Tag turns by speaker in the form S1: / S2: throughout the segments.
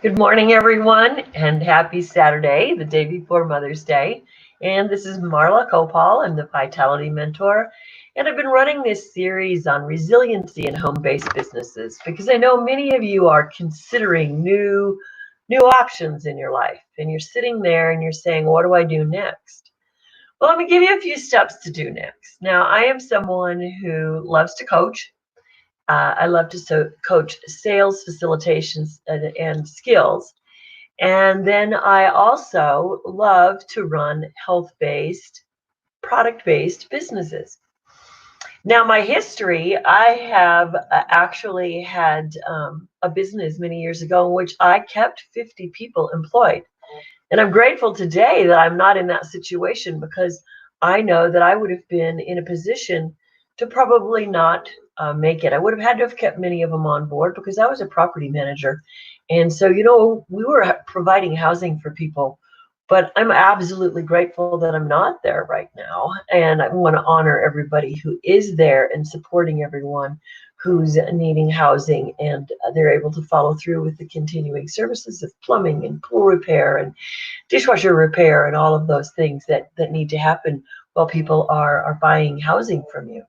S1: Good morning, everyone, and happy Saturday, the day before Mother's Day. And this is Marla Kopal. I'm the Vitality Mentor. And I've been running this series on resiliency in home-based businesses because I know many of you are considering new options in your life. And you're sitting there and you're saying, what do I do next? Well, let me give you a few steps to do next. Now, I am someone who loves to coach. I love to coach sales, facilitations, and skills. And then I also love to run health-based, product-based businesses. Now, my history, I have actually had a business many years ago in which I kept 50 people employed. And I'm grateful today that I'm not in that situation because I know that I would have been in a position to probably not make it. I would have had to have kept many of them on board because I was a property manager. And so, we were providing housing for people, but I'm absolutely grateful that I'm not there right now. And I want to honor everybody who is there and supporting everyone who's needing housing, and they're able to follow through with the continuing services of plumbing and pool repair and dishwasher repair and all of those things that need to happen while people are buying housing from you.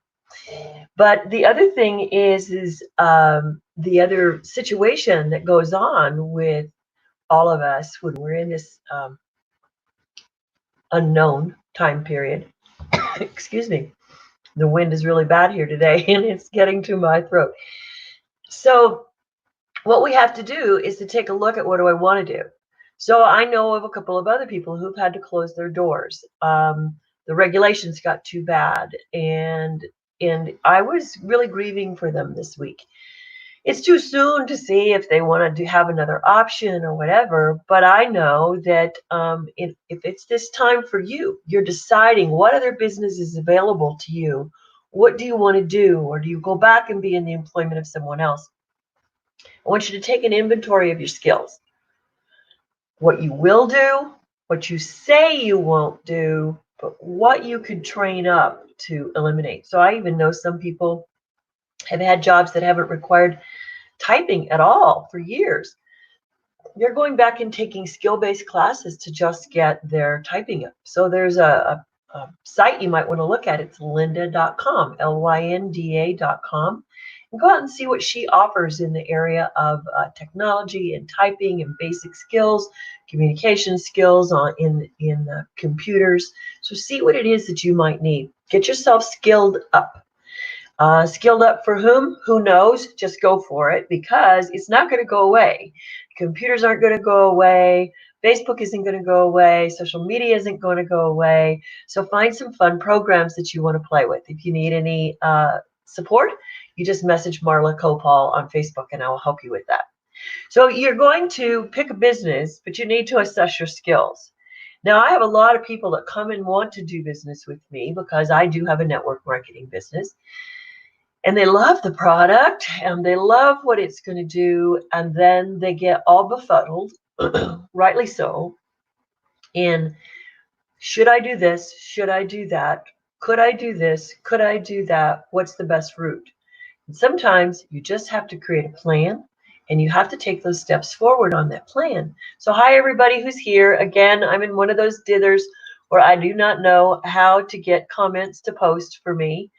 S1: But the other thing is the other situation that goes on with all of us when we're in this unknown time period. Excuse me. The wind is really bad here today and it's getting to my throat. So what we have to do is to take a look at what do I want to do. So I know of a couple of other people who've had to close their doors. The regulations got too bad, and I was really grieving for them this week. It's too soon to see if they want to have another option or whatever, but I know that if it's this time for you, you're deciding what other business is available to you. What do you want to do? Or do you go back and be in the employment of someone else? I want you to take an inventory of your skills. What you will do, what you say you won't do, but what you could train up to eliminate. So I even know some people have had jobs that haven't required typing at all for years. They're going back and taking skill-based classes to just get their typing up. So there's a site you might want to look at. It's lynda.com, lynda.com. And go out and see what she offers in the area of technology and typing and basic skills, communication skills in computers. So see what it is that you might need. Get yourself skilled up. Skilled up for whom? Who knows? Just go for it because it's not going to go away. Computers aren't going to go away. Facebook isn't going to go away. Social media isn't going to go away. So find some fun programs that you want to play with. If you need any support, you just message Marla Kopal on Facebook and I will help you with that. So you're going to pick a business, but you need to assess your skills. Now, I have a lot of people that come and want to do business with me because I do have a network marketing business. And they love the product and they love what it's going to do. And then they get all befuddled, rightly so, in should I do this? Should I do that? Could I do this? Could I do that? What's the best route? And sometimes you just have to create a plan and you have to take those steps forward on that plan. So hi, everybody who's here. Again, I'm in one of those dithers where I do not know how to get comments to post for me.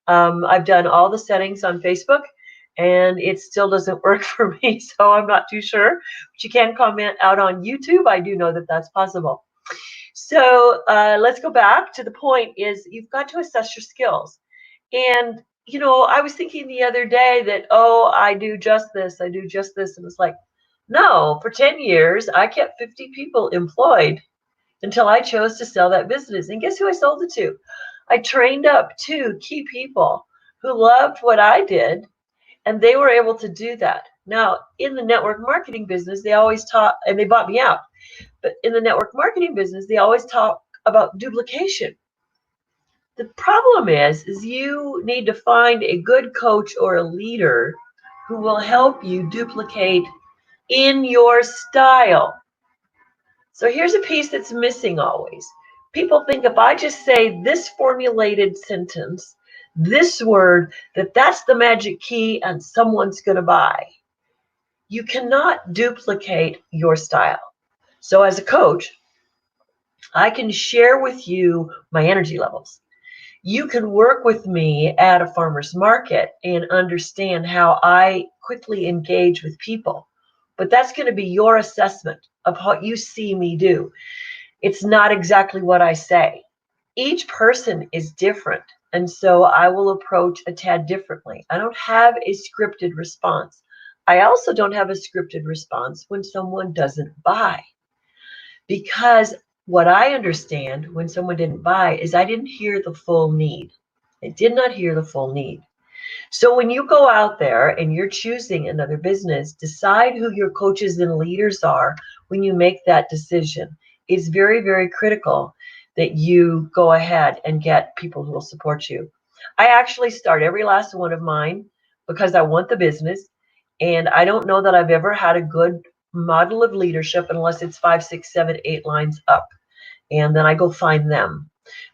S1: I've done all the settings on Facebook and it still doesn't work for me, so I'm not too sure. But you can comment out on YouTube. I do know that that's possible. So let's go back to the point is you've got to assess your skills. And, I was thinking the other day that, oh, I do just this. And it's like, no, for 10 years, I kept 50 people employed until I chose to sell that business. And guess who I sold it to? I trained up 2 key people who loved what I did, and they were able to do that. Now, in the network marketing business, they always talk, and they bought me out, but in the network marketing business, they always talk about duplication. The problem is you need to find a good coach or a leader who will help you duplicate in your style. So here's a piece that's missing always. People think if I just say this formulated sentence, this word, that's the magic key and someone's going to buy. You cannot duplicate your style. So as a coach, I can share with you my energy levels. You can work with me at a farmer's market and understand how I quickly engage with people. But that's going to be your assessment of what you see me do. It's not exactly what I say. Each person is different. And so I will approach a tad differently. I don't have a scripted response. I also don't have a scripted response when someone doesn't buy. Because what I understand when someone didn't buy is I didn't hear the full need. I did not hear the full need. So when you go out there and you're choosing another business, decide who your coaches and leaders are when you make that decision. It's very, very critical that you go ahead and get people who will support you. I actually start every last one of mine because I want the business. And I don't know that I've ever had a good model of leadership unless it's 5, 6, 7, 8 lines up. And then I go find them.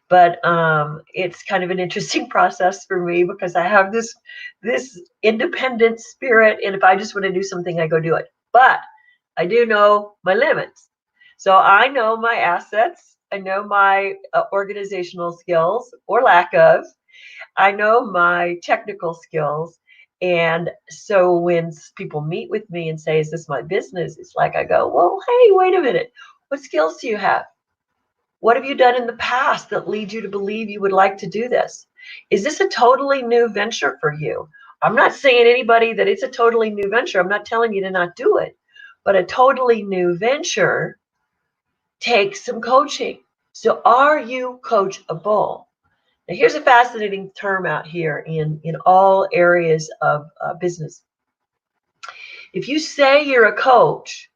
S1: But it's kind of an interesting process for me because I have this independent spirit, and if I just want to do something, I go do it. But I do know my limits. So I know my assets. I know my organizational skills or lack of. I know my technical skills. And so when people meet with me and say, is this my business? It's like I go, well, hey, wait a minute. What skills do you have? What have you done in the past that lead you to believe you would like to do this? Is this a totally new venture for you? I'm not saying anybody that it's a totally new venture. I'm not telling you to not do it. But a totally new venture takes some coaching. So are you coachable? Now, here's a fascinating term out here in all areas of business. If you say you're a coach,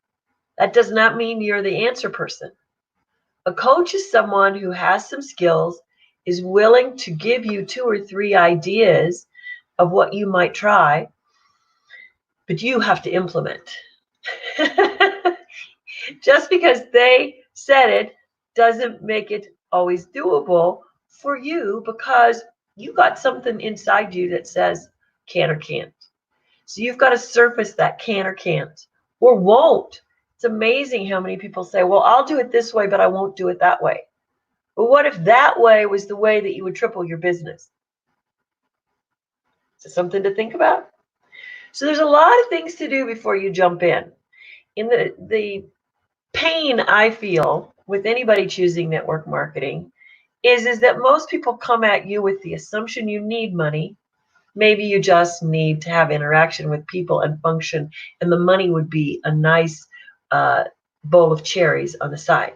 S1: that does not mean you're the answer person. A coach is someone who has some skills, is willing to give you 2 or 3 ideas of what you might try, but you have to implement. Just because they said it doesn't make it always doable for you because you got something inside you that says can or can't. So you've got to surface that can or can't or won't. It's amazing how many people say, well, I'll do it this way, but I won't do it that way. But what if that way was the way that you would triple your business? Is it something to think about? So there's a lot of things to do before you jump in. In the pain I feel with anybody choosing network marketing is that most people come at you with the assumption you need money. Maybe you just need to have interaction with people and function, and the money would be a nice bowl of cherries on the side.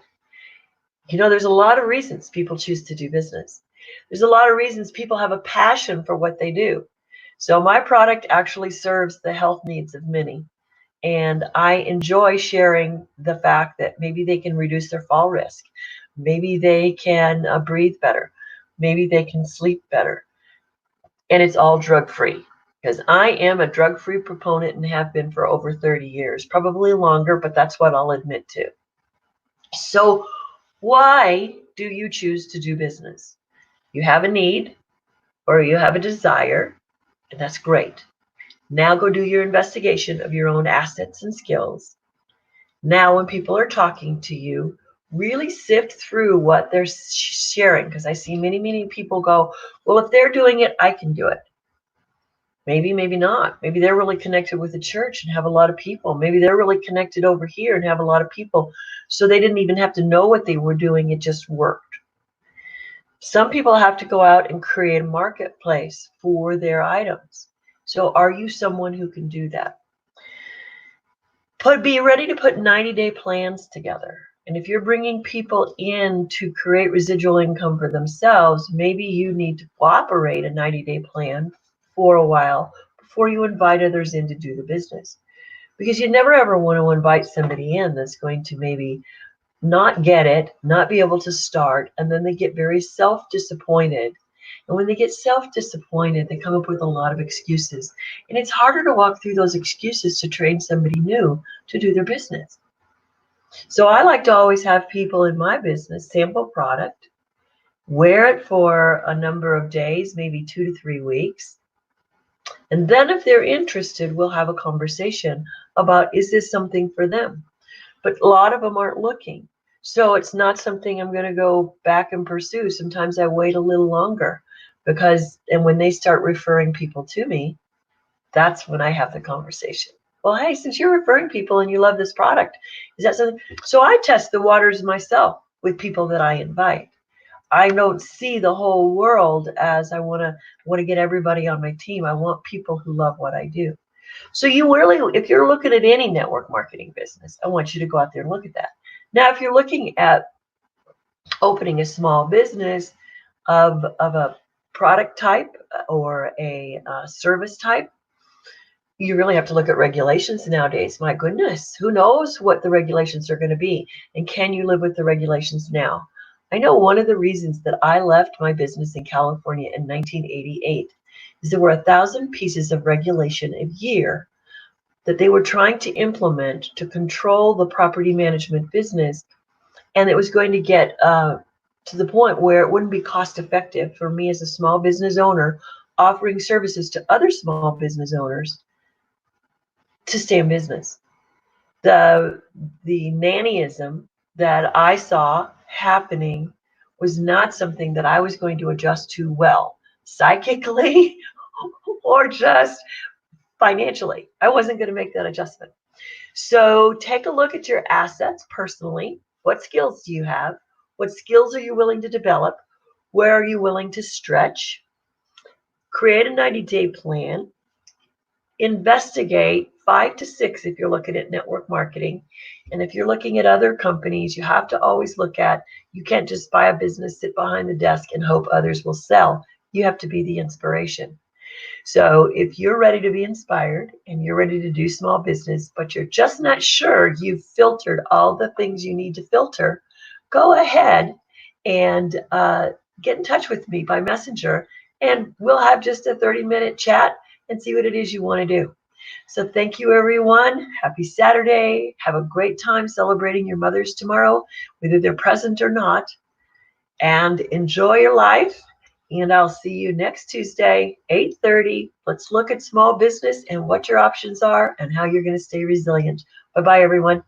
S1: You know, there's a lot of reasons people choose to do business. There's a lot of reasons people have a passion for what they do. So my product actually serves the health needs of many. And I enjoy sharing the fact that maybe they can reduce their fall risk. Maybe they can breathe better. Maybe they can sleep better. And it's all drug-free. Because I am a drug-free proponent and have been for over 30 years. Probably longer, but that's what I'll admit to. So why do you choose to do business? You have a need or you have a desire, and that's great. Now go do your investigation of your own assets and skills. Now when people are talking to you, really sift through what they're sharing, because I see many, many people go, well, if they're doing it, I can do it. Maybe, maybe not. Maybe they're really connected with the church and have a lot of people. Maybe they're really connected over here and have a lot of people. So they didn't even have to know what they were doing. It just worked. Some people have to go out and create a marketplace for their items. So are you someone who can do that? Be ready to put 90-day plans together. And if you're bringing people in to create residual income for themselves, maybe you need to cooperate a 90-day plan for a while before you invite others in to do the business. Because you never ever want to invite somebody in that's going to maybe not get it, not be able to start, and then they get very self-disappointed. And when they get self-disappointed, they come up with a lot of excuses. And it's harder to walk through those excuses to train somebody new to do their business. So I like to always have people in my business sample product, wear it for a number of days, maybe 2 to 3 weeks. And then if they're interested, we'll have a conversation about, is this something for them? But a lot of them aren't looking. So it's not something I'm going to go back and pursue. Sometimes I wait a little longer and when they start referring people to me, that's when I have the conversation. Well, hey, since you're referring people and you love this product, is that something? So I test the waters myself with people that I invite. I don't see the whole world as I want to get everybody on my team. I want people who love what I do. So you really, if you're looking at any network marketing business, I want you to go out there and look at that. Now, if you're looking at opening a small business of a product type or a service type, you really have to look at regulations nowadays. My goodness, who knows what the regulations are going to be? And can you live with the regulations now? I know one of the reasons that I left my business in California in 1988 is there were 1,000 pieces of regulation a year that they were trying to implement to control the property management business. And it was going to get to the point where it wouldn't be cost effective for me as a small business owner offering services to other small business owners to stay in business. The nannyism that I saw happening was not something that I was going to adjust to well, psychically or just financially. I wasn't going to make that adjustment. So take a look at your assets personally. What skills do you have? What skills are you willing to develop? Where are you willing to stretch? Create a 90-day plan. Investigate 5 to 6 if you're looking at network marketing. And if you're looking at other companies, you have to always look at, you can't just buy a business, sit behind the desk and hope others will sell. You have to be the inspiration. So if you're ready to be inspired and you're ready to do small business, but you're just not sure you've filtered all the things you need to filter, go ahead and get in touch with me by messenger, and we'll have just a 30-minute chat and see what it is you want to do. So thank you, everyone. Happy Saturday. Have a great time celebrating your mothers tomorrow, whether they're present or not, and enjoy your life. And I'll see you next Tuesday, 8:30. Let's look at small business and what your options are and how you're going to stay resilient. Bye-bye, everyone.